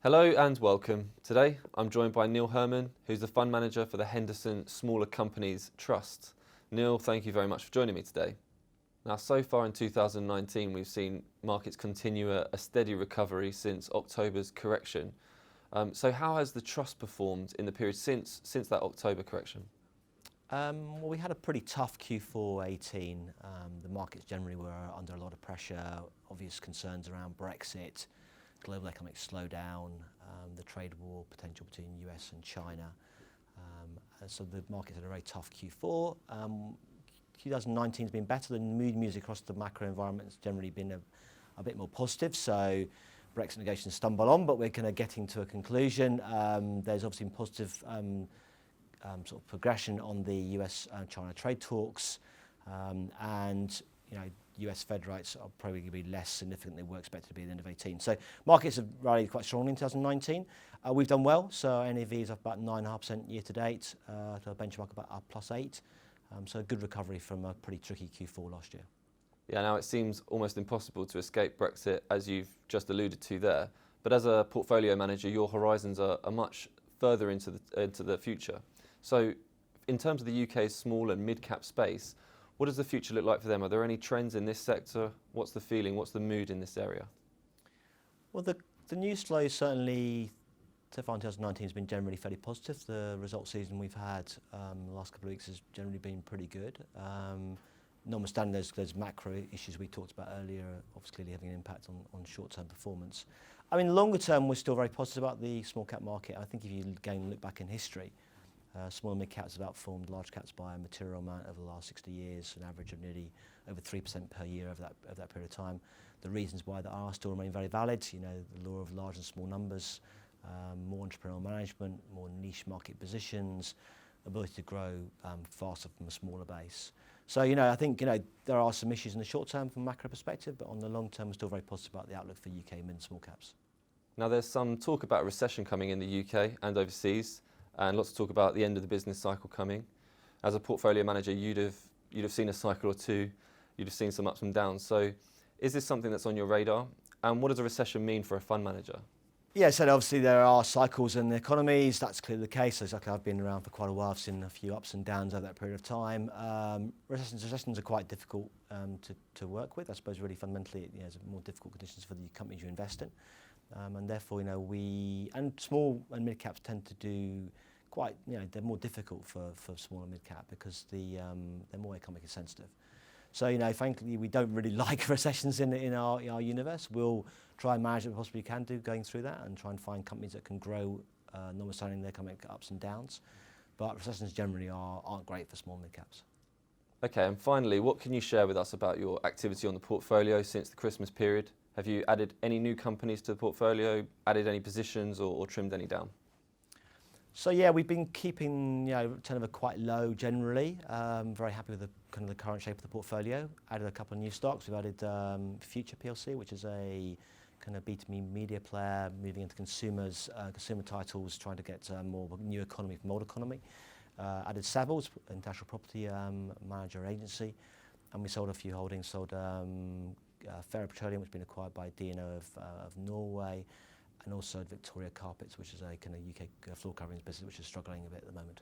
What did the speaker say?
Hello and welcome. Today I'm joined by Neil Hermon, who's the fund manager for the Henderson Smaller Companies Trust. Neil, thank you very much for joining me today. Now, so far in 2019, we've seen markets continue a steady recovery since October's correction. So how has the trust performed in the period since that October correction? Well, we had a pretty tough Q4 18. The markets generally were under a lot of pressure, obvious concerns around Brexit, global economic slowdown, the trade war potential between the US and China. So the markets had a very tough Q4. 2019 has been better. The mood music across the macro environment has generally been a bit more positive. So Brexit negotiations stumble on, but we're kind of getting to a conclusion. There's obviously been positive sort of progression on the US-China trade talks, and US Fed rates are probably going to be less significant than they were expected to be at the end of 18. So markets have rallied quite strongly in 2019. We've done well, so our NAV is up about 9.5% year to date, to a benchmark about up +8. So a good recovery from a pretty tricky Q4 last year. Yeah, now it seems almost impossible to escape Brexit, as you've just alluded to there. But as a portfolio manager, your horizons are much further into the future. So in terms of the UK's small and mid-cap space, what does the future look like for them? Are there any trends in this sector? What's the feeling? What's the mood in this area? Well, the news flow certainly so far in 2019 has been generally fairly positive. The result season we've had the last couple of weeks has generally been pretty good. Notwithstanding those macro issues we talked about earlier, obviously having an impact on short-term performance. I mean, longer term, we're still very positive about the small cap market. I think if you again look back in history, small and mid caps have outperformed large caps by a material amount over the last 60 years, an average of nearly over 3% per year over that period of time. The reasons why that are still remain very valid, the law of large and small numbers, more entrepreneurial management, more niche market positions, ability to grow faster from a smaller base. So, I think, there are some issues in the short term from a macro perspective, but on the long term, we're still very positive about the outlook for UK mid and small caps. Now, there's some talk about a recession coming in the UK and overseas, and lots of talk about the end of the business cycle coming. As a portfolio manager, you'd have seen a cycle or two, you'd have seen some ups and downs. So is this something that's on your radar? And what does a recession mean for a fund manager? Yeah, so obviously there are cycles in the economies. That's clearly the case. I've been around for quite a while. I've seen a few ups and downs over that period of time. Recessions are quite difficult to work with. I suppose really fundamentally, it's more difficult conditions for the companies you invest in. And therefore, and small and mid caps tend to do quite, they're more difficult for small and mid cap because they're more economically sensitive. So, frankly, we don't really like recessions in our universe. We'll try and manage it we possibly can do going through that and try and find companies that can grow, notwithstanding their economic ups and downs. But recessions generally aren't great for small and mid caps. Okay, and finally, what can you share with us about your activity on the portfolio since the Christmas period? Have you added any new companies to the portfolio, added any positions or trimmed any down? So yeah, we've been keeping turnover quite low generally. Very happy with the current shape of the portfolio. Added a couple of new stocks. We've added Future PLC, which is a kind of B2B media player moving into consumer titles, trying to get more of a new economy from old economy. Added Savills, international property manager agency, and we sold a few holdings. Sold Ferro Petroleum, which has been acquired by DNO of Norway, and also Victoria Carpets, which is a kind of UK floor coverings business, which is struggling a bit at the moment.